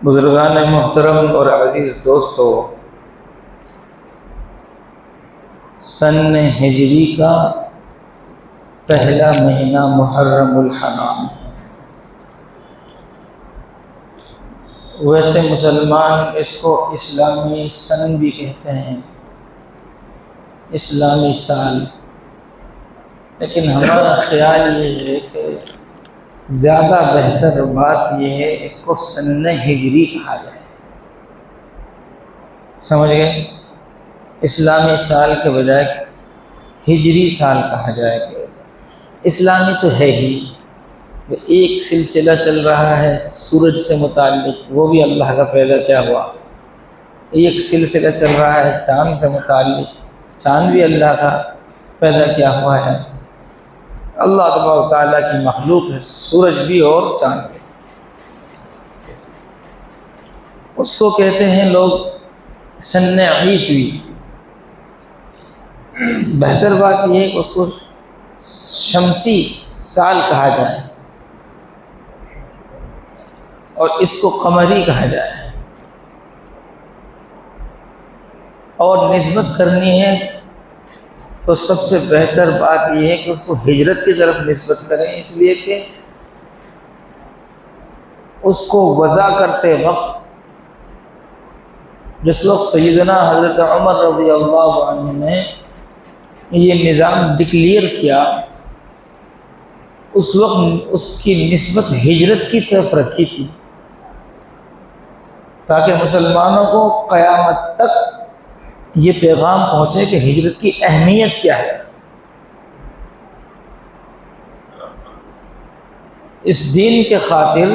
بزرگان محترم اور عزیز دوستو، سن ہجری کا پہلا مہینہ محرم الحرام ہے۔ ویسے مسلمان اس کو اسلامی سن بھی کہتے ہیں، اسلامی سال، لیکن ہمارا خیال یہ ہے کہ زیادہ بہتر بات یہ ہے اس کو سن ہجری کہا جائے۔ سمجھ گئے؟ اسلامی سال کے بجائے ہجری سال کہا جائے گا۔ اسلامی تو ہے ہی، ایک سلسلہ چل رہا ہے سورج سے متعلق، وہ بھی اللہ کا پیدا کیا ہوا۔ ایک سلسلہ چل رہا ہے چاند سے متعلق، چاند بھی اللہ کا پیدا کیا ہوا ہے۔ اللہ تبارک و تعالیٰ کی مخلوق ہے، سورج بھی اور چاند بھی۔ اس کو کہتے ہیں لوگ سن عیسوی۔ بہتر بات یہ ہے کہ اس کو شمسی سال کہا جائے اور اس کو قمری کہا جائے، اور نسبت کرنی ہے تو سب سے بہتر بات یہ ہے کہ اس کو ہجرت کی طرف نسبت کریں، اس لیے کہ اس کو وضع کرتے وقت جس وقت سیدنا حضرت عمر رضی اللہ عنہ نے یہ نظام ڈکلیئر کیا، اس وقت اس کی نسبت ہجرت کی طرف رکھی تھی، تاکہ مسلمانوں کو قیامت تک یہ پیغام پہنچے کہ ہجرت کی اہمیت کیا ہے۔ اس دین کے خاطر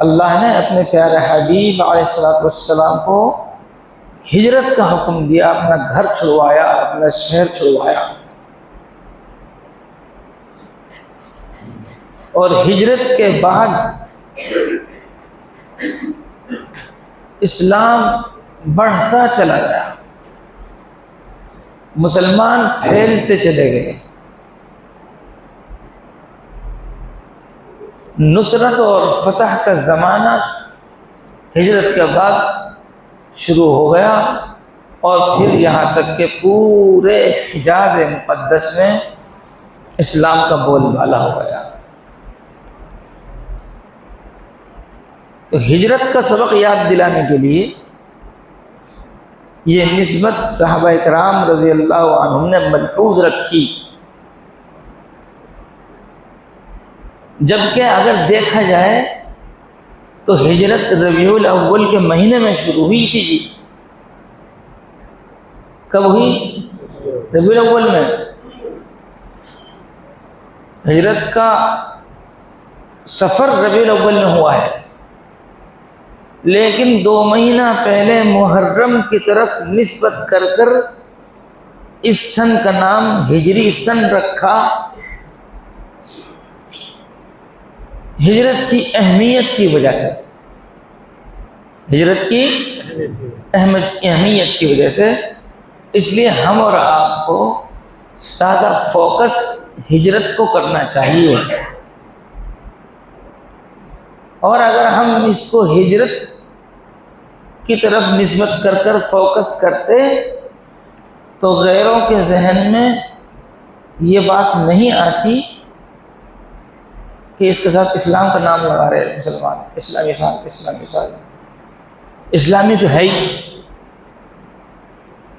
اللہ نے اپنے پیارے حبیب علیہ السلام کو ہجرت کا حکم دیا، اپنا گھر چھڑوایا، اپنا شہر چھڑوایا، اور ہجرت کے بعد اسلام بڑھتا چلا گیا، مسلمان پھیلتے چلے گئے، نصرت اور فتح کا زمانہ ہجرت کے بعد شروع ہو گیا، اور پھر یہاں تک کہ پورے حجاز مقدس میں اسلام کا بول بالا ہو گیا۔ تو ہجرت کا سبق یاد دلانے کے لیے یہ نسبت صحابہ کرام رضی اللہ عنہم نے ملحوظ رکھی، جبکہ اگر دیکھا جائے تو ہجرت ربیع الاول کے مہینے میں شروع ہوئی تھی جی۔ کب ہوئی؟ ربیع الاول میں۔ ہجرت کا سفر ربیع الاول میں ہوا ہے، لیکن 2 مہینہ پہلے محرم کی طرف نسبت کر کر اس سن کا نام ہجری سن رکھا، ہجرت کی اہمیت کی وجہ سے، ہجرت کی اہمیت کی وجہ سے۔ اس لیے ہم اور آپ کو سادہ فوکس ہجرت کو کرنا چاہیے، اور اگر ہم اس کو ہجرت کی طرف نسبت کر کر فوکس کرتے تو غیروں کے ذہن میں یہ بات نہیں آتی کہ اس کے ساتھ اسلام کا نام لگا رہے مسلمان، اسلامی سال، اسلامی سال۔ اسلامی تو ہے ہی،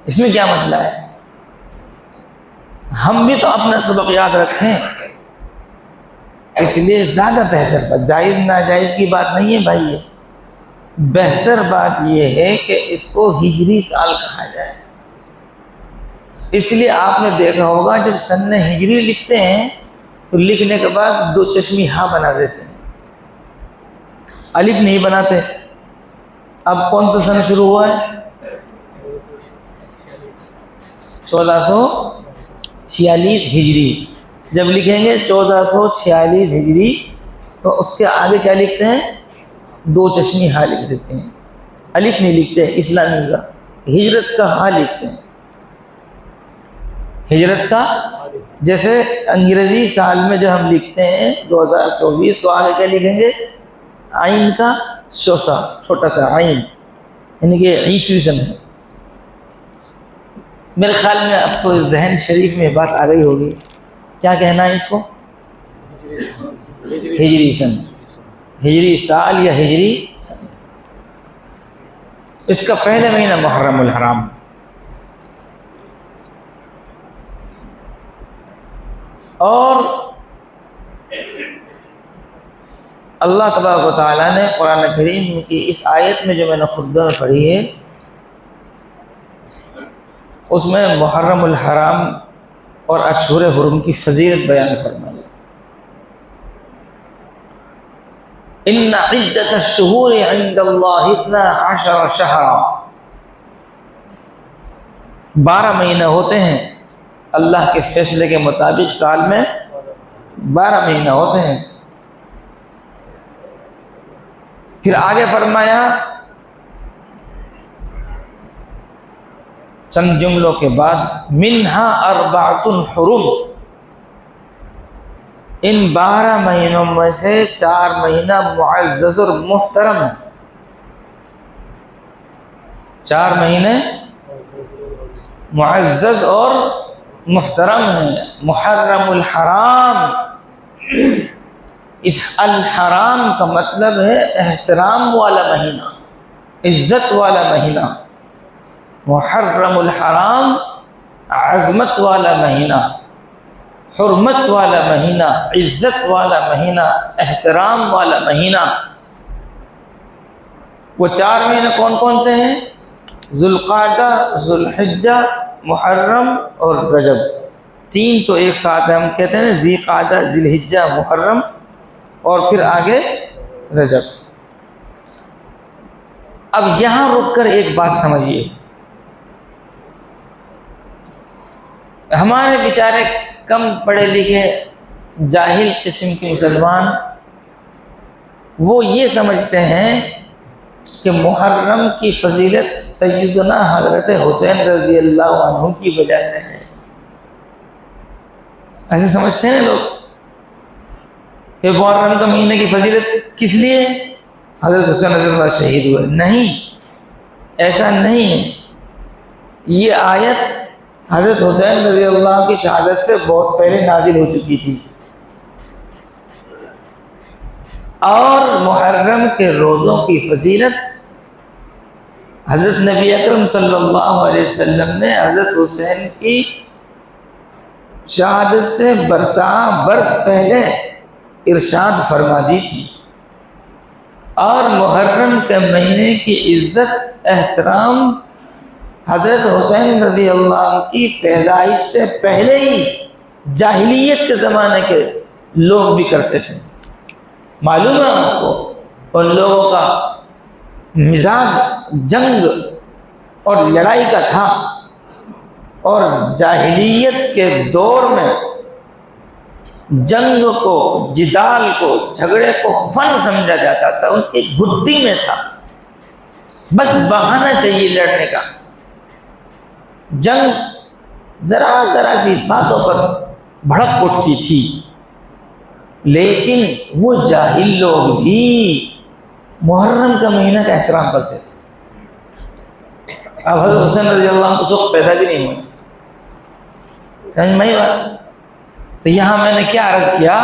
اس میں کیا مسئلہ ہے؟ ہم بھی تو اپنا سبق یاد رکھیں، اس لیے زیادہ بہتر بات، جائز ناجائز کی بات نہیں ہے بھائی، یہ بہتر بات یہ ہے کہ اس کو ہجری سال کہا جائے۔ اس لیے آپ نے دیکھا ہوگا جب سن ہجری لکھتے ہیں تو لکھنے کے بعد 2 چشمی ہاں بنا دیتے ہیں، الف نہیں بناتے۔ اب کون سا سن شروع ہوا ہے؟ 1446 ہجری۔ جب لکھیں گے 1446 ہجری تو اس کے آگے کیا لکھتے ہیں؟ 2 چشمی ہاں لکھ دیتے ہیں، الف نہیں لکھتے اسلامی کا، ہجرت کا ہاں لکھتے ہیں، ہجرت کا۔ جیسے انگریزی سال میں جو ہم لکھتے ہیں 2024، تو آگے کیا لکھیں گے؟ آئین کا شوسا چھوٹا سا عین، یعنی کہ عیسوی سن ہے۔ میرے خیال میں اب تو ذہن شریف میں بات آ گئی ہوگی، کیا کہنا ہے اس کو؟ ہجری سن، ہجری سال یا ہجری سن۔ اس کا پہلے مہینہ محرم الحرام۔ اور اللہ تبارک و تعالیٰ نے قرآن کریم کی اس آیت میں جو میں نے خطبہ میں پڑھی ہے، اس میں محرم الحرام اور اشہر حرم کی فضیلت بیان فرمائی۔ ان عدت الشہور عند اللہ 12 شہرا، 12 مہینے ہوتے ہیں اللہ کے فیصلے کے مطابق، سال میں 12 مہینے ہوتے ہیں۔ پھر آگے فرمایا چند جملوں کے بعد، منہا 4 حرم، ان 12 مہینوں میں سے 4 مہینہ معزز اور محترم ہیں۔ 4 مہینے معزز اور محترم ہیں۔ محرم الحرام، اس الحرام کا مطلب ہے احترام والا مہینہ، عزت والا مہینہ۔ محرم الحرام عظمت والا مہینہ، حرمت والا مہینہ، عزت والا مہینہ، احترام والا مہینہ۔ وہ 4 مہینے کون کون سے ہیں؟ ذوالقعدہ، ذوالحجہ، محرم اور رجب۔ 3 تو ایک ساتھ ہیں، ہم کہتے ہیں ذی قعدہ، ذی الحجہ، محرم اور پھر آگے رجب۔ اب یہاں رک کر ایک بات سمجھیے، ہمارے بیچارے کم پڑھے لکھے جاہل قسم کے مسلمان، وہ یہ سمجھتے ہیں کہ محرم کی فضیلت سیدنا حضرت حسین رضی اللہ عنہ کی وجہ سے ہے۔ ایسے سمجھتے ہیں لوگ کہ محرم کا مہینے کی فضیلت کس لیے؟ حضرت حسین رضی اللہ شہید ہوئے۔ نہیں، ایسا نہیں ہے۔ یہ آیت حضرت حسین رضی اللہ کی شہادت سے بہت پہلے نازل ہو چکی تھی، اور محرم کے روزوں کی فضیلت حضرت نبی اکرم صلی اللہ علیہ وسلم نے حضرت حسین کی شہادت سے برس پہلے ارشاد فرما دی تھی۔ اور محرم کے مہینے کی عزت احترام حضرت حسین رضی اللہ عنہ کی پیدائش سے پہلے ہی جاہلیت کے زمانے کے لوگ بھی کرتے تھے۔ معلوم ہے آپ کو ان لوگوں کا مزاج جنگ اور لڑائی کا تھا، اور جاہلیت کے دور میں جنگ کو، جدال کو، جھگڑے کو فن سمجھا جاتا تھا، ان کی گدی میں تھا، بس بہانہ چاہیے لڑنے کا۔ جنگ ذرا سی باتوں پر بھڑک اٹھتی تھی، لیکن وہ جاہل لوگ بھی محرم کا مہینہ کا احترام کرتے تھے۔ اب حضرت حسین رضی اللہ عنہ کو سخت پیدا بھی نہیں ہوئی، سمجھ میں بات؟ تو یہاں میں نے کیا عرض کیا،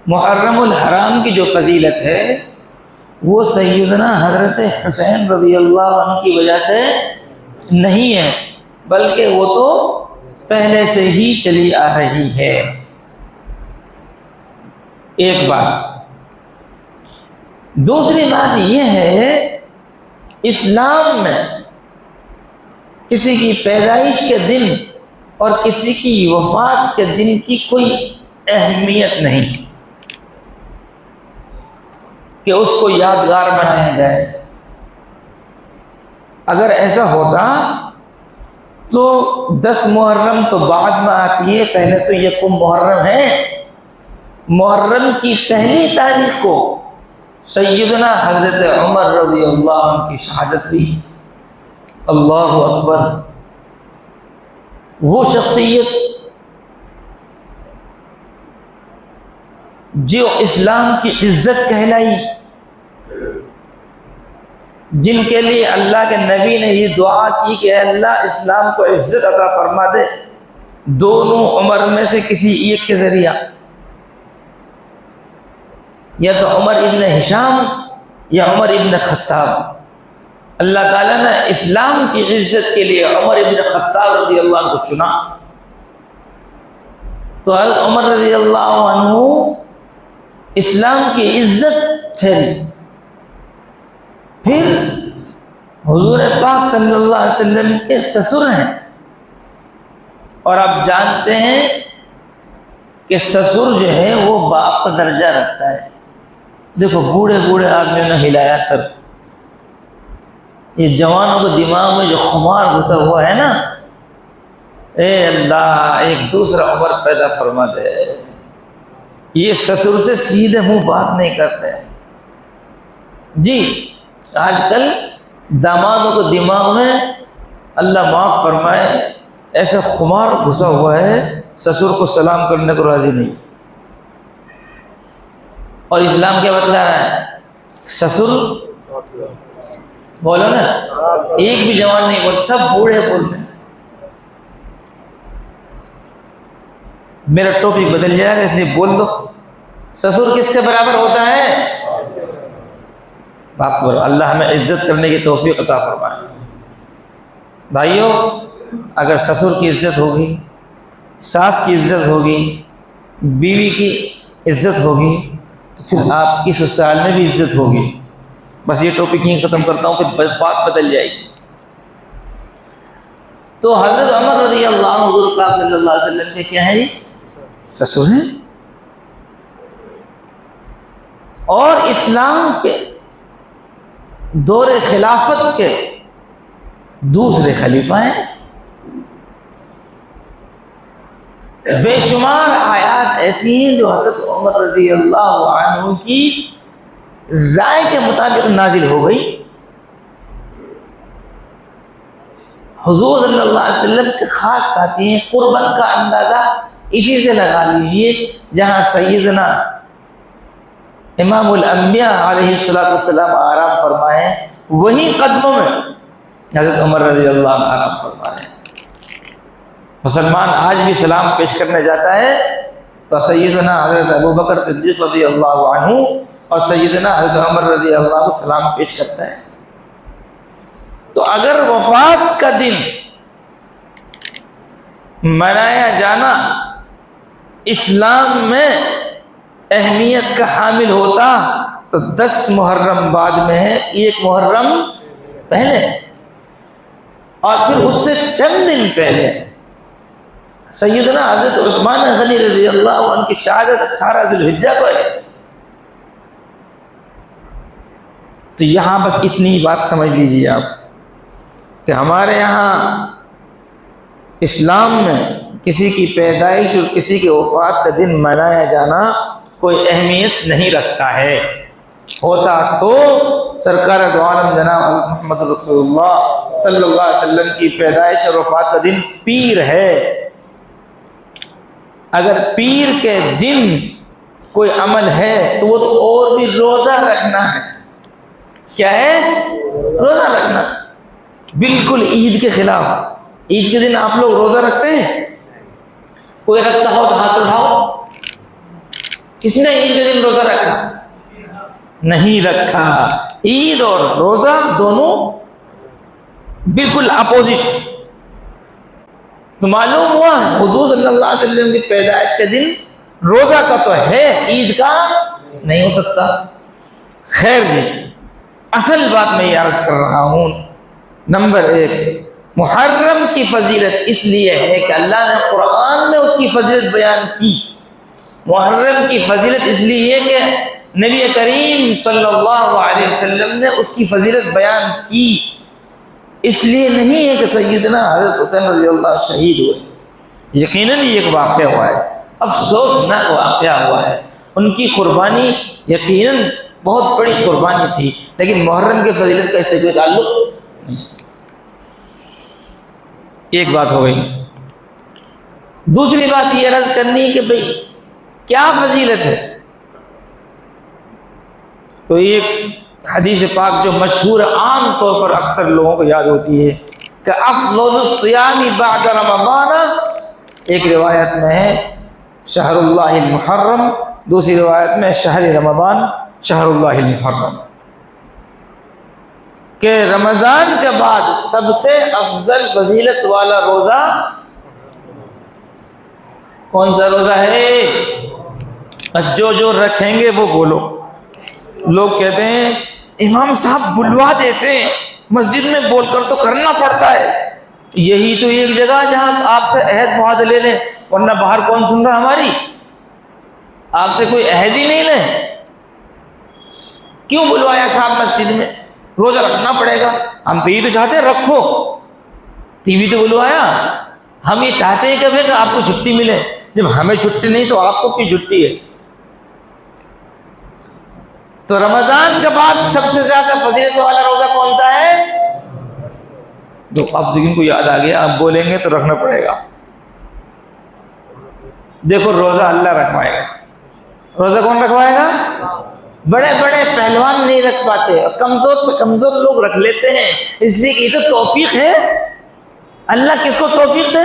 محرم الحرام کی جو فضیلت ہے وہ سیدنا حضرت حسین رضی اللہ عنہ کی وجہ سے نہیں ہے، بلکہ وہ تو پہلے سے ہی چلی آ رہی ہے۔ ایک بات۔ دوسری بات یہ ہے، اسلام میں کسی کی پیدائش کے دن اور کسی کی وفات کے دن کی کوئی اہمیت نہیں کہ اس کو یادگار بنایا جائے۔ اگر ایسا ہوتا تو 10 محرم تو بعد میں آتی ہے، پہلے تو یکم محرم ہے۔ محرم کی پہلی تاریخ کو سیدنا حضرت عمر رضی اللہ عنہ کی شہادت ہوئی۔ اللہ اکبر! وہ شخصیت جو اسلام کی عزت کہلائی، جن کے لیے اللہ کے نبی نے یہ دعا کی کہ اے اللہ اسلام کو عزت عطا فرما دے، دونوں عمر میں سے کسی ایک کے ذریعہ، یا تو عمر ابن ہشام یا عمر ابن خطاب۔ اللہ تعالیٰ نے اسلام کی عزت کے لیے عمر ابن خطاب رضی اللہ عنہ کو چنا، تو حضرت عمر رضی اللہ عنہ اسلام کی عزت ٹھہری۔ پھر حضور پاک صلی اللہ علیہ وسلم کے سسر ہیں، اور آپ جانتے ہیں کہ سسر جو ہے وہ باپ کا درجہ رکھتا ہے۔ دیکھو بوڑھے بوڑھے آدمیوں نے ہلایا سر، یہ جوانوں کے دماغ میں جو خمار گھسا ہوا ہے نا، اے اللہ ایک دوسرا عمر پیدا فرما دے، یہ سسر سے سیدھے منہ بات نہیں کرتے۔ جی آج کل دامادوں کے دماغ میں اللہ معاف فرمائے ایسا خمار گھسا ہوا ہے، سسر کو سلام کرنے کو راضی نہیں۔ اور اسلام کیا بتلا رہا ہے؟ سسر بولو نا، ایک بھی جوان نہیں بول، سب بوڑھے بول رہے ہیں۔ میرا ٹاپک بدل جائے گا اس لیے بول دو، سسر کس کے برابر ہوتا ہے؟ باپ بولو۔ اللہ ہمیں عزت کرنے کی توفیق عطا فرمائے۔ بھائیو، اگر سسر کی عزت ہوگی، ساس کی عزت ہوگی، بیوی کی عزت ہوگی، تو پھر آپ کی سسرال میں بھی عزت ہوگی۔ بس یہ ٹاپک یہیں ختم کرتا ہوں، پھر بات بدل جائے گی۔ تو حضرت عمر رضی اللہ عنہ حضور پاک صلی اللہ علیہ وسلم کے کیا ہیں؟ سسر ہیں، اور اسلام کے دور خلافت کے دوسرے خلیفہ ہیں۔ بے شمار آیات ایسی ہیں جو حضرت عمر رضی اللہ عنہ کی رائے کے مطابق نازل ہو گئی۔ حضور صلی اللہ علیہ وسلم کے خاص ساتھی ہیں، قربت کا اندازہ اسی سے لگا لیجئے، جہاں سیدنا امام الانبیاء علیہ السلام آرام فرمائے، وہی قدموں میں حضرت عمر رضی اللہ عنہ آرام فرمائے۔ مسلمان آج بھی سلام پیش کرنے جاتا ہے تو سیدنا حضرت ابوبکر صدیق رضی اللہ عنہ اور سیدنا حضرت عمر رضی اللہ عنہ سلام پیش کرتا ہے۔ تو اگر وفات کا دن منایا جانا اسلام میں اہمیت کا حامل ہوتا تو 10 محرم بعد میں ہے، 1 محرم پہلے، اور پھر اس سے چند دن پہلے سیدنا حضرت عثمان غنی رضی اللہ عنہ کی شہادت 18 ذی الحجہ کو ہے۔ تو یہاں بس اتنی بات سمجھ لیجیے آپ کہ ہمارے یہاں اسلام میں کسی کی پیدائش اور کسی کی وفات کا دن منایا جانا کوئی اہمیت نہیں رکھتا ہے۔ ہوتا تو سرکار دو عالم جناب حضرت محمد رسول اللہ صلی اللہ علیہ وسلم کی پیدائش اور وفات کا دن پیر ہے۔ اگر پیر کے دن کوئی عمل ہے تو وہ تو اور بھی روزہ رکھنا ہے۔ کیا ہے؟ روزہ رکھنا، بالکل عید کے خلاف۔ عید کے دن آپ لوگ روزہ رکھتے ہیں؟ کوئی رکھتا ہو تو ہاتھ اٹھاؤ۔ کس نے عید کے دن روزہ رکھا؟ نہیں رکھا۔ عید اور روزہ دونوں بالکل اپوزٹ۔ تو معلوم ہوا حضور صلی اللہ علیہ وسلم کی پیدائش کے دن روزہ کا تو ہے، عید کا نہیں ہو سکتا۔ خیر جی، اصل بات میں یہ عرض کر رہا ہوں، نمبر 1، محرم کی فضیلت اس لیے ہے کہ اللہ نے قرآن میں اس کی فضیلت بیان کی۔ محرم کی فضیلت اس لیے کہ نبی کریم صلی اللہ علیہ وسلم نے اس کی فضیلت بیان کی۔ اس لیے نہیں ہے کہ سیدنا حضرت حسین رضی اللہ شہید ہوئے، یقیناً یہ ایک واقعہ ہوا ہے، افسوسناک واقعہ ہوا ہے، ان کی قربانی یقیناً بہت بڑی قربانی تھی، لیکن محرم کی فضیلت کا اس سے کوئی تعلق نہیں۔ ایک بات ہو گئی۔ دوسری بات یہ عرض کرنی ہے کہ بھئی کیا فضیلت ہے؟ تو ایک حدیث پاک جو مشہور عام طور پر اکثر لوگوں کو یاد ہوتی ہے کہ افضل الصیام بعد رمضان، ایک روایت میں ہے شہر اللہ المحرم، دوسری روایت میں شہر رمضان شہر اللہ المحرم، کہ رمضان کے بعد سب سے افضل فضیلت والا روزہ کون سا روزہ ہے؟ بس جو رکھیں گے وہ بولو۔ لوگ کہتے ہیں امام صاحب بلوا دیتے ہیں، مسجد میں بول کر تو کرنا پڑتا ہے۔ یہی تو ایک جگہ جہاں آپ سے عہد معاہدہ لے لیں، ورنہ باہر کون سن رہا ہماری؟ آپ سے کوئی عہد ہی نہیں لیں، کیوں بلوایا صاحب مسجد میں؟ روزہ رکھنا پڑے گا۔ ہم تو یہ تو چاہتے ہیں رکھو، ٹی وی تو بلوایا، ہم یہ چاہتے ہیں کہ آپ کو چھٹی ملے، جب ہمیں چھٹی نہیں تو آپ کو کیوں چھٹی ہے؟ تو رمضان کے بعد سب سے زیادہ فضیلت والا روزہ کون سا ہے؟ تو اب لیکن کو یاد آ گیا، اب بولیں گے تو رکھنا پڑے گا۔ دیکھو روزہ اللہ رکھوائے گا۔ روزہ کون رکھوائے گا؟ بڑے بڑے پہلوان نہیں رکھ پاتے، کمزور سے کمزور لوگ رکھ لیتے ہیں، اس لیے کہ یہ تو توفیق ہے۔ اللہ کس کو توفیق دے؟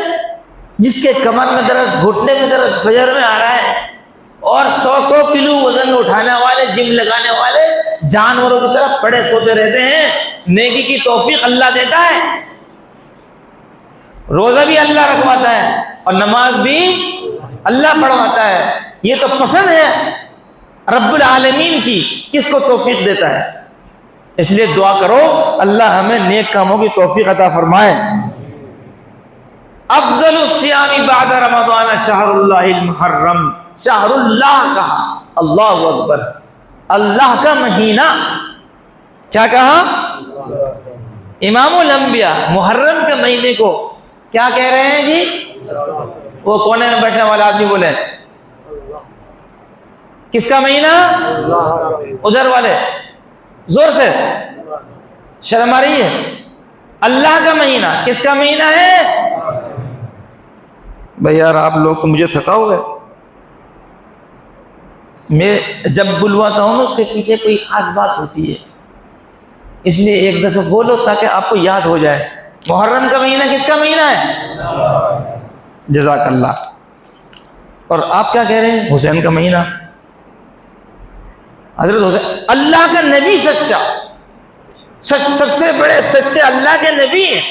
جس کے کمر میں درد، گھٹنے میں درد فجر میں آ رہا ہے، اور 100 کلو وزن اٹھانے والے، جم لگانے والے جانوروں کی طرح پڑے سوتے رہتے ہیں۔ نیکی کی توفیق اللہ دیتا ہے۔ روزہ بھی اللہ رکھواتا ہے اور نماز بھی اللہ پڑھواتا ہے۔ یہ تو پسند ہے رب العالمین کی، کس کو توفیق دیتا ہے۔ اس لیے دعا کرو اللہ ہمیں نیک کاموں کی توفیق عطا فرمائے۔ افضل الصیام بعد رمضان شہر اللہ المحرم، شہر اللہ کہا، اللہ اکبر، اللہ کا مہینہ۔ کیا کہا؟ امام الانبیاء محرم کے مہینے کو کیا کہہ رہے ہیں جی؟ وہ کونے میں بیٹھنے والا آدمی بولے کس کا مہینہ؟ ادھر والے زور سے شرم آ رہی ہے۔ اللہ کا مہینہ کس کا مہینہ ہے؟ بھئی یار آپ لوگ تو مجھے تھکا ہوئے، میں جب بلواتا ہوں نا اس کے پیچھے کوئی خاص بات ہوتی ہے، اس لیے ایک دفعہ بولو تاکہ آپ کو یاد ہو جائے۔ محرم کا مہینہ کس کا مہینہ ہے؟ جزاک اللہ۔ اور آپ کیا کہہ رہے ہیں؟ حسین کا مہینہ، حضرت حسین اللہ کا نبی سچا، سب سے بڑے سچے اللہ کے نبی ہیں،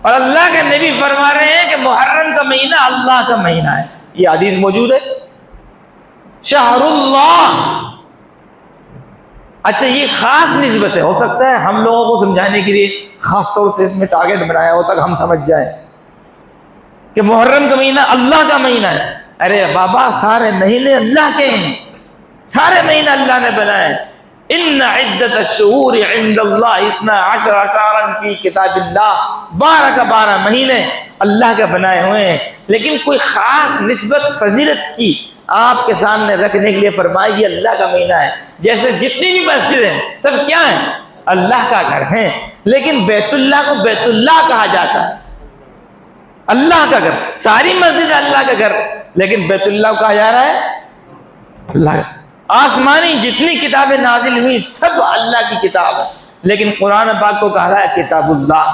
اور اللہ کے نبی فرما رہے ہیں کہ محرم کا مہینہ اللہ کا مہینہ ہے۔ یہ حدیث موجود ہے، شہر اللہ۔ اچھا یہ خاص نسبت ہے، ہو سکتا ہے ہم لوگوں کو سمجھانے کے لیے خاص طور سے اس میں ٹارگٹ بنایا ہو تک ہم سمجھ جائیں کہ محرم کا مہینہ اللہ کا مہینہ ہے۔ ارے بابا سارے مہینے اللہ کے ہیں، سارے مہینے اللہ نے بنائے۔ ان عدت الشہور عند اللہ 12 شہرا فی کتاب اللہ، 12 مہینے اللہ کے بنائے ہوئے ہیں، لیکن کوئی خاص نسبت فضیلت کی آپ کے سامنے رکھنے کے لیے فرمائی یہ اللہ کا مہینہ ہے۔ جیسے جتنی بھی مسجدیں ہیں سب کیا ہیں؟ اللہ کا گھر ہیں، لیکن بیت اللہ کو بیت اللہ کہا جاتا ہے، اللہ کا گھر۔ ساری مسجد اللہ کا گھر، لیکن بیت اللہ کو کہا جا رہا ہے اللہ کا۔ آسمانی جتنی کتابیں نازل ہوئی سب اللہ کی کتاب ہے، لیکن قرآن پاک کو کہا ہے کتاب اللہ۔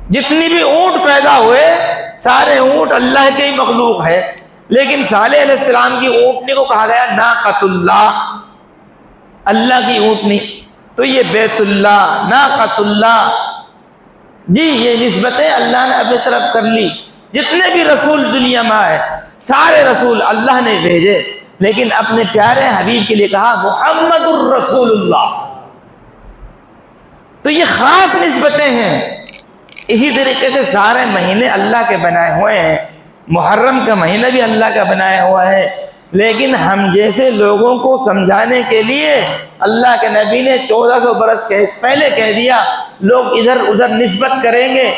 جتنی بھی اونٹ پیدا ہوئے سارے اونٹ اللہ کے ہی مخلوق ہے، لیکن صالح علیہ السلام کی اونٹنی کو کہا گیا ناقۃ اللہ، اللہ کی اونٹنی۔ تو یہ بیت اللہ، ناقۃ اللہ، جی یہ نسبتیں اللہ نے اپنی طرف کر لی۔ جتنے بھی رسول دنیا میں آئے سارے رسول اللہ نے بھیجے، لیکن اپنے پیارے حبیب کے لیے کہا محمد الرسول اللہ۔ تو یہ خاص نسبتیں ہیں۔ اسی طریقے سے سارے مہینے اللہ کے بنائے ہوئے ہیں، محرم کا مہینہ بھی اللہ کا بنایا ہوا ہے، لیکن ہم جیسے لوگوں کو سمجھانے کے لیے اللہ کے نبی نے 1400 برس پہلے کہہ دیا، لوگ ادھر ادھر نسبت کریں گے،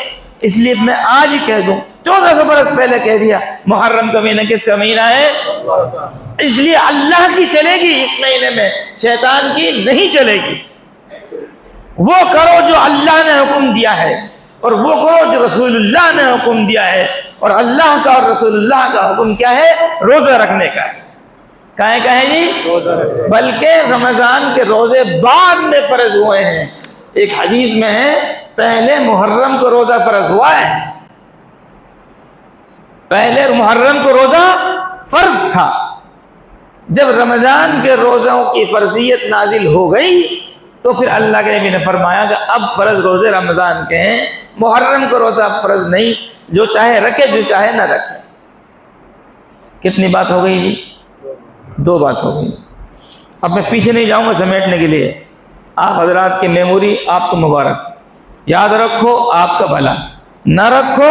اس لیے میں آج ہی کہہ دوں 1400 برس پہلے کہہ دیا محرم کا مہینہ کس کا مہینہ ہے؟ اس لیے اللہ کی چلے گی اس مہینے میں، شیطان کی نہیں چلے گی۔ وہ کرو جو اللہ نے حکم دیا ہے، اور وہ کرو جو رسول اللہ نے حکم دیا ہے، اور اللہ کا اور رسول اللہ کا حکم کیا ہے؟ روزہ رکھنے کا ہے۔ کہیں جی بلکہ رمضان کے روزے بعد میں فرض ہوئے ہیں. ایک حدیث میں ہے پہلے محرم کو روزہ فرض ہوا ہے، پہلے محرم کو روزہ فرض تھا. جب رمضان کے روزوں کی فرضیت نازل ہو گئی تو پھر اللہ کے نبی نے فرمایا کہ اب فرض روزے رمضان کے ہیں، محرم کو روزہ فرض نہیں، جو چاہے رکھے جو چاہے نہ رکھے. کتنی بات ہو گئی جی؟ 2 بات ہو گئی. اب میں پیچھے نہیں جاؤں گا سمیٹنے کے لیے. آپ حضرات کی میموری آپ کو مبارک، یاد رکھو آپ کا بھلا، نہ رکھو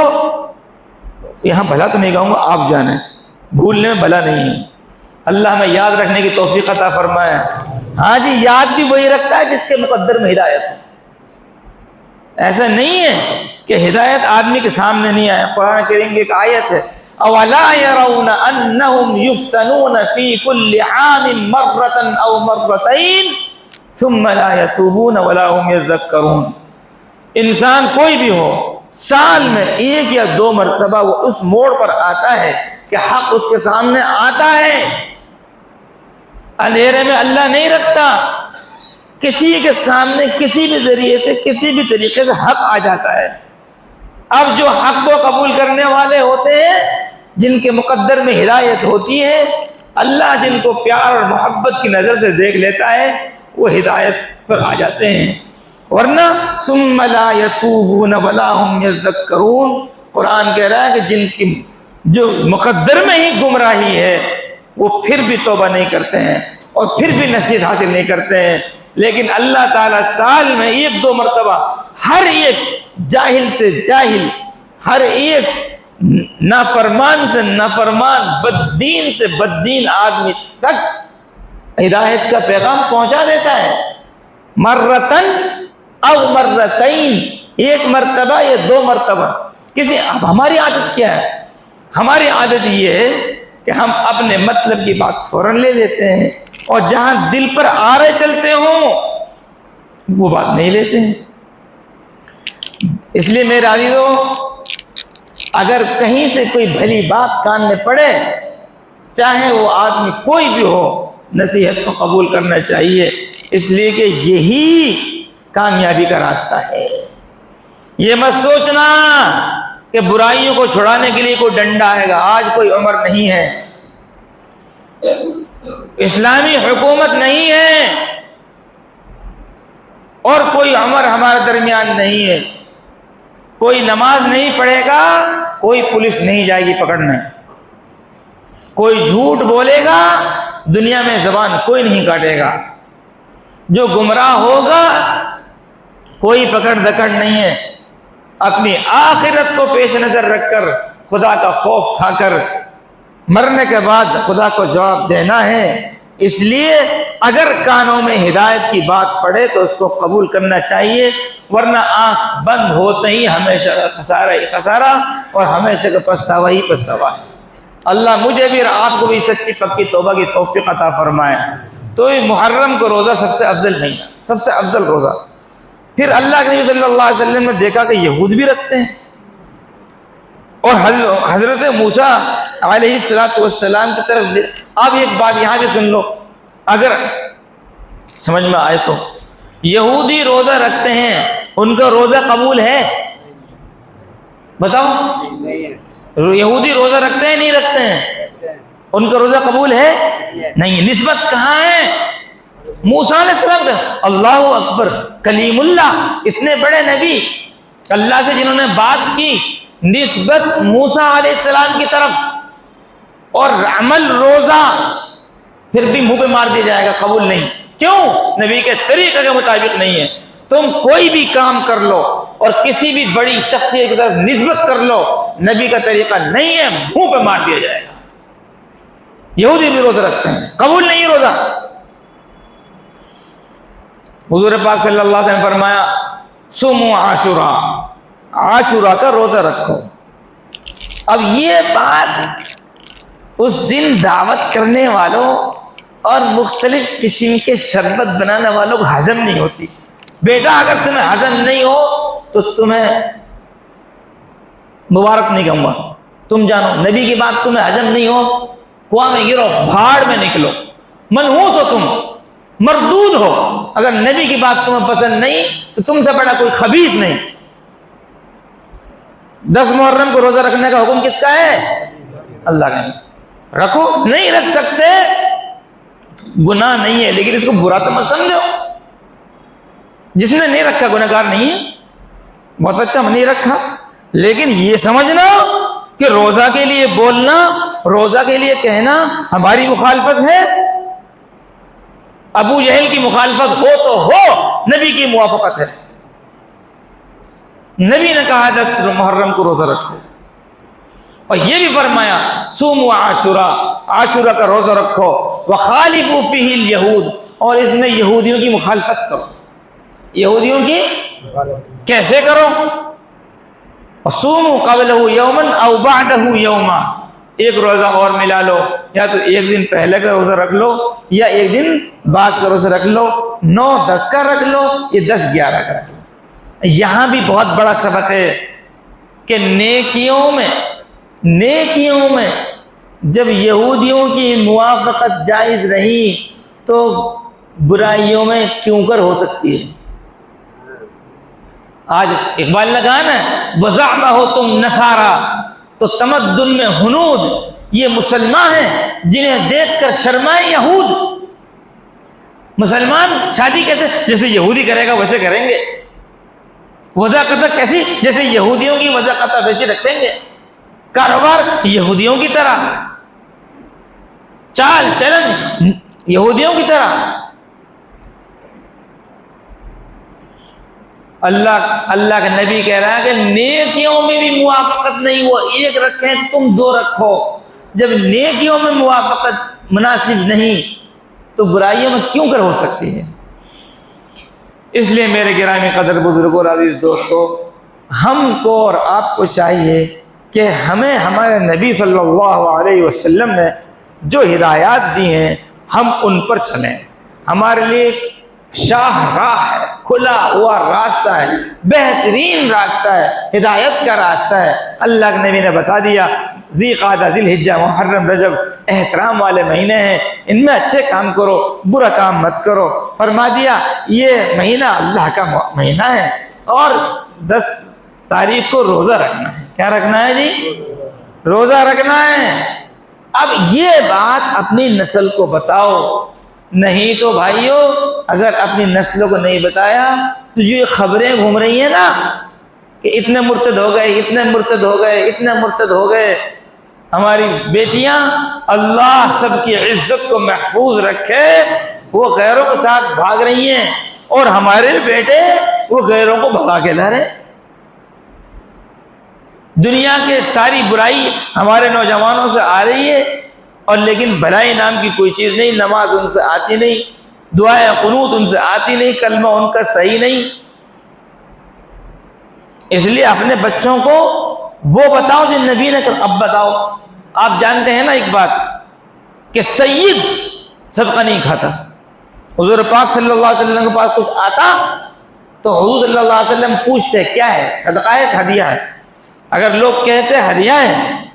یہاں بھلا تو نہیں کہوں گا، آپ جانیں بھولنے میں بھلا نہیں ہے. اللہ ہمیں یاد رکھنے کی توفیق عطا فرمائے. ہاں جی، یاد بھی وہی رکھتا ہے جس کے مقدر میں ہدایت ہے. ایسا نہیں ہے کہ ہدایت آدمی کے سامنے نہیں آئے. قرآن کریم کی ایک آیت ہے اولا يرون انهم يفتنون في كل عام مرة او مرتين ثم لا يتوبون ولا هم يذكرون. انسان کوئی بھی ہو سال میں 1 یا 2 مرتبہ وہ اس موڑ پر آتا ہے کہ حق اس کے سامنے آتا ہے. اندھیرے میں اللہ نہیں رکھتا، کسی کے سامنے کسی بھی ذریعے سے کسی بھی طریقے سے حق آ جاتا ہے. اب جو حق کو قبول کرنے والے ہوتے ہیں، جن کے مقدر میں ہدایت ہوتی ہے، اللہ جن کو پیار اور محبت کی نظر سے دیکھ لیتا ہے وہ ہدایت پر آ جاتے ہیں. ورنہ ثم لا يتوبون ولا هم يذكرون. قرآن کہہ رہا ہے کہ جن کی جو مقدر میں ہی گمراہی ہے وہ پھر بھی توبہ نہیں کرتے ہیں اور پھر بھی نصیحت حاصل نہیں کرتے ہیں. لیکن اللہ تعالیٰ سال میں 1-2 مرتبہ ہر ایک جاہل سے جاہل، ہر ایک نافرمان سے نافرمان، بددین سے بددین آدمی تک ہدایت کا پیغام پہنچا دیتا ہے. مرتن او مرتین، 1 مرتبہ یا 2 مرتبہ. اب ہماری عادت کیا ہے؟ ہماری عادت یہ ہے کہ ہم اپنے مطلب کی بات فوراً لے لیتے ہیں اور جہاں دل پر آ رہے چلتے ہوں وہ بات نہیں لیتے ہیں. اس لیے میرے عزیزو، اگر کہیں سے کوئی بھلی بات کان میں پڑے، چاہے وہ آدمی کوئی بھی ہو، نصیحت کو قبول کرنا چاہیے. اس لیے کہ یہی کامیابی کا راستہ ہے. یہ مت سوچنا کہ برائیوں کو چھڑانے کے لیے کوئی ڈنڈا آئے گا. آج کوئی عمر نہیں ہے، اسلامی حکومت نہیں ہے اور کوئی عمر ہمارے درمیان نہیں ہے. کوئی نماز نہیں پڑھے گا، کوئی پولیس نہیں جائے گی پکڑنے. کوئی جھوٹ بولے گا، دنیا میں زبان کوئی نہیں کاٹے گا. جو گمراہ ہوگا کوئی پکڑ دکڑ نہیں ہے. اپنی آخرت کو پیش نظر رکھ کر، خدا کا خوف کھا کر مرنے کے بعد خدا کو جواب دینا ہے. اس لیے اگر کانوں میں ہدایت کی بات پڑے تو اس کو قبول کرنا چاہیے، ورنہ آنکھ بند ہوتے ہی ہمیشہ کا خسارہ ہی خسارہ اور ہمیشہ کا پچھتاوا ہی پچھتاوا ہے. اللہ مجھے بھی اور آپ کو بھی سچی پکی توبہ کی توفیق عطا فرمائے. تو محرم کو روزہ سب سے افضل نہیں، سب سے افضل روزہ. پھر اللہ کے نبی صلی اللہ علیہ وسلم نے دیکھا کہ یہود بھی رکھتے ہیں، اور حضرت موسیٰ علیہ السلام کی طرف. اب ایک بات یہاں بھی سن لو، اگر سمجھ میں آئے تو. یہودی روزہ رکھتے ہیں، ان کا روزہ قبول ہے؟ بتاؤ. یہودی روزہ رکھتے ہیں نہیں رکھتے ہیں؟ ان کا روزہ قبول ہے نہیں. نسبت کہاں ہے؟ موسیٰ علیہ السلام. اللہ اکبر، کلیم اللہ، اتنے بڑے نبی اللہ سے جنہوں نے بات کی، نسبت موسیٰ علیہ السلام کی طرف، اور عمل روزہ پھر بھی منہ پہ مار دیا جائے گا قبول نہیں. کیوں؟ نبی کے طریقے کے مطابق نہیں ہے. تم کوئی بھی کام کر لو اور کسی بھی بڑی شخصیت کی طرف نسبت کر لو، نبی کا طریقہ نہیں ہے، منہ پہ مار دیا جائے گا. یہودی بھی روزہ رکھتے ہیں، قبول نہیں روزہ. حضور پاک صلی اللہ علیہ وسلم نے فرمایا صوموا عاشورا، عاشورا کا روزہ رکھو. اب یہ بات اس دن دعوت کرنے والوں اور مختلف قسم کے شربت بنانے والوں کو ہضم نہیں ہوتی. بیٹا اگر تمہیں ہضم نہیں ہو تو تمہیں مبارک نہیں کہوں گا. تم جانو نبی کی بات تمہیں ہضم نہیں ہو کنواں میں گرو، بھاڑ میں نکلو، منحوس ہو تم، مردود ہو. اگر نبی کی بات تمہیں پسند نہیں تو تم سے بڑا کوئی خبیث نہیں. 10 محرم کو روزہ رکھنے کا حکم کس کا ہے؟ اللہ کا. رکھو، نہیں رکھ سکتے گناہ نہیں ہے، لیکن اس کو برا تو مت سمجھو. جس نے نہیں رکھا گناہ گار نہیں ہے. بہت اچھا، ہم نہیں رکھا، لیکن یہ سمجھنا کہ روزہ کے لیے بولنا، روزہ کے لیے کہنا ہماری مخالفت ہے. ابو جہل کی مخالفت ہو تو ہو، نبی کی موافقت ہے. نبی نے کہا 10 محرم کو روزہ رکھو، اور یہ بھی فرمایا صوموا عاشورا، عاشورہ کا روزہ رکھو، وخالفوا فیہ الیہود، اور اس میں یہودیوں کی مخالفت کرو. یہودیوں کی کیسے کرو؟ وصوموا قبلہ یوما او بعدہ یوما، ایک روزہ اور ملا لو، یا تو ایک دن پہلے کا روزہ رکھ لو یا ایک دن بعد کا روزہ رکھ لو. 9-10 کا رکھ لو یا 10-11 کا رکھ لو. یہاں بھی بہت بڑا سبق ہے کہ نیکیوں میں جب یہودیوں کی موافقت جائز رہی تو برائیوں میں کیوں کر ہو سکتی ہے. آج اقبال نے کہا نا وَزَعْمَ ہو تم نصارا، تو تمدن میں ہنود یہ مسلمان ہیں جنہیں دیکھ کر شرمائے یہود. مسلمان شادی کیسے؟ جیسے یہودی کرے گا ویسے کریں گے. وضع قطع کیسی؟ جیسے یہودیوں کی وضع قطع ویسی رکھیں گے. کاروبار یہودیوں کی طرح، چال چلن یہودیوں کی طرح. اللہ کا نبی کہہ رہا ہے کہ نیکیوں میں بھی موافقت نہیں، وہ ایک رکھیں تم 2 رکھو. جب نیکیوں میں موافقت مناسب نہیں تو برائیوں میں کیوں کر ہو سکتی ہے. اس لیے میرے گرامی قدر بزرگوں اور عزیز دوستو، ہم کو اور آپ کو چاہیے کہ ہمیں ہمارے نبی صلی اللہ علیہ وسلم نے جو ہدایات دی ہیں ہم ان پر چلیں. ہمارے لیے شاہ راہ ہے، کھلا ہوا راستہ ہے، بہترین راستہ ہے، ہدایت کا راستہ ہے. اللہ کے نبی نے بتا دیا ذی قعدہ، ذی الحجہ، محرم، رجب احترام والے مہینے ہیں، ان میں اچھے کام کرو، برا کام مت کرو. فرما دیا یہ مہینہ اللہ کا مہینہ ہے، اور 10 تاریخ کو روزہ رکھنا ہے. کیا رکھنا ہے جی؟ روزہ رکھنا ہے. اب یہ بات اپنی نسل کو بتاؤ. نہیں تو بھائیو اگر اپنی نسلوں کو نہیں بتایا تو جو یہ خبریں گھوم رہی ہیں نا کہ اتنے مرتد ہو گئے، اتنے مرتد ہو گئے، اتنے مرتد ہو گئے. ہماری بیٹیاں، اللہ سب کی عزت کو محفوظ رکھے، وہ غیروں کے ساتھ بھاگ رہی ہیں، اور ہمارے بیٹے وہ غیروں کو بھگا کے لا رہے. دنیا کے ساری برائی ہمارے نوجوانوں سے آ رہی ہے، اور لیکن بھلائی نام کی کوئی چیز نہیں. نماز ان سے آتی نہیں، دعائیں قنوت ان سے آتی نہیں، کلمہ ان کا صحیح نہیں. اس لیے اپنے بچوں کو وہ بتاؤ جو نبی نے اب بتاؤ. آپ جانتے ہیں نا ایک بات کہ سید صدقہ نہیں کھاتا. حضور پاک صلی اللہ علیہ وسلم کے پاس کچھ آتا تو حضور صلی اللہ علیہ وسلم پوچھتے کیا ہے، صدقہ ہے کہ ہدیہ ہے. اگر لوگ کہتے ہدیہ ہے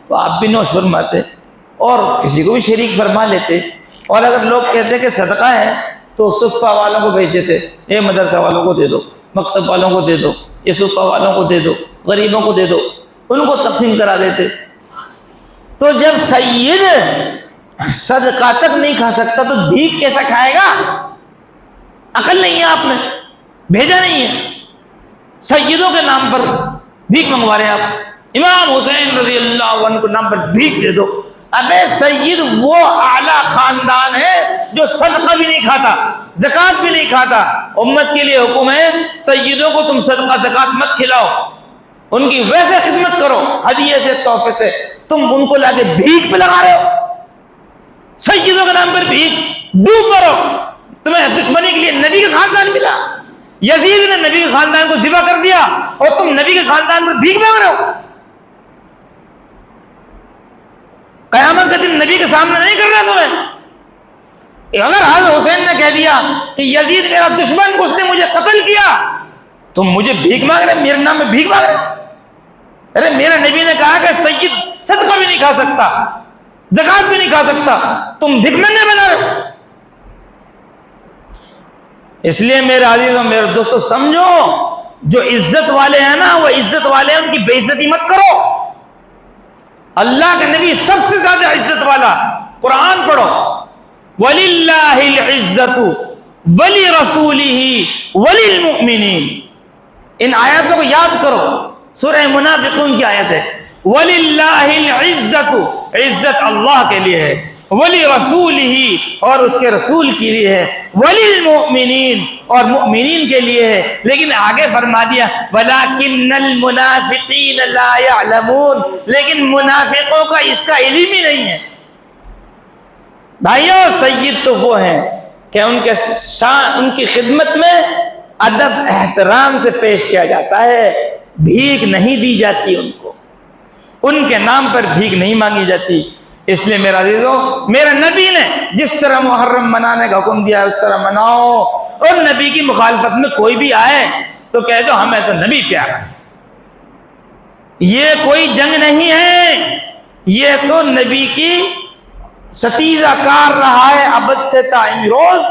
تو آپ بھی نوش فرماتے اور کسی کو بھی شریک فرما لیتے. اور اگر لوگ کہتے کہ صدقہ ہے تو صفہ والوں کو بھیج دیتے، اے مدرسہ والوں کو دے دو، مکتب والوں کو دے دو، یہ صفہ والوں کو دے دو، غریبوں کو دے دو، ان کو تقسیم کرا دیتے. تو جب سید صدقہ تک نہیں کھا سکتا تو بھیک کیسا کھائے گا؟ عقل نہیں ہے آپ نے، بھیجا نہیں ہے. سیدوں کے نام پر بھیک منگوا رہے ہیں آپ. امام حسین رضی اللہ عنہ کے نام پر بھیک دے دو. ابے سید وہ اعلیٰ خاندان ہے جو صدقہ بھی نہیں کھاتا، زکوٰۃ بھی نہیں کھاتا. امت کے لیے حکم ہے سیدوں کو تم صدقہ زکوٰۃ مت کھلاؤ، ان کی ویسے خدمت کرو ہدیے سے، تحفے سے. تم ان کو لا کے بھیک پہ لگا رہے ہو. سیدوں کے نام پر بھیک، ڈوب مرو. تمہیں دشمنی کے لیے نبی کا خاندان ملا، یزید نے نبی کے خاندان کو ذبح کر دیا اور تم نبی کے خاندان پر بھیک مانگ رہے ہو. قیامت کا دن نبی کے سامنے نہیں کر رہا تمہیں. اگر حضرت حسین نے کہہ دیا کہ یزید میرا دشمن کو، اس نے مجھے قتل کیا، تم مجھے بھیک مانگ رہے، میرے نام میں بھیک مانگ رہے. ارے میرے نبی نے کہا کہ سید صدقہ بھی نہیں کھا سکتا. زکات بھی نہیں کھا سکتا، تم بھک منگے بنا رہے ہو۔ اس لیے میرے عزیزوں، میرے دوستو، سمجھو جو عزت والے ہیں نا وہ عزت والے ہیں، ان کی بے عزتی مت کرو۔ اللہ کے نبی سب سے زیادہ عزت والا، قرآن پڑھو، وَلِلَّهِ الْعِزَّةُ وَلِرَسُولِهِ وَلِلْمُؤْمِنِينَ۔ ان آیاتوں کو یاد کرو، سورہ منافقون کی آیت ہے، وَلِلَّهِ الْعِزَّةُ، عزت اللہ کے لیے ہے، وَلِرَسُولِهِ، اور اس کے رسول کے لیے ہے، وَلِلْمُؤْمِنِينَ، اور مؤمنین کے لیے ہے۔ لیکن آگے فرما دیا وَلَكِنَّ الْمُنَافِقِينَ لَا يَعْلَمُونَ، لیکن منافقوں کا اس کا علم ہی نہیں ہے۔ بھائیو، سید تو وہ ہیں کہ ان کی خدمت میں ادب احترام سے پیش کیا جاتا ہے، بھیک نہیں دی جاتی ان کو، ان کے نام پر بھیک نہیں مانگی جاتی۔ اس لیے میرا عزیزوں، میرا نبی نے جس طرح محرم منانے کا حکم دیا اس طرح مناؤ، اور نبی کی مخالفت میں کوئی بھی آئے تو کہہ دو ہمیں تو نبی پیارا ہے۔ یہ کوئی جنگ نہیں ہے، یہ تو نبی کی ستیزہ کار رہا ہے ابد سے تا امروز،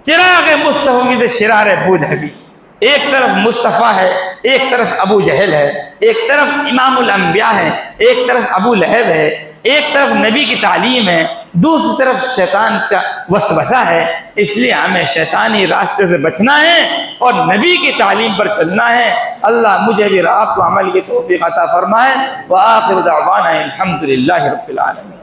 چراغ مصطفی سے شرار ابو لہبی۔ ایک طرف مصطفیٰ ہے، ایک طرف ابو جہل ہے، ایک طرف امام الانبیاء ہے، ایک طرف ابو لہب ہے، ایک طرف نبی کی تعلیم ہے، دوسری طرف شیطان کا وسوسہ ہے۔ اس لیے ہمیں شیطانی راستے سے بچنا ہے اور نبی کی تعلیم پر چلنا ہے۔ اللہ مجھے بھی آپ کو عمل کی توفیق عطا فرمائے۔ وآخر دعوانا الحمدللہ رب العالمین۔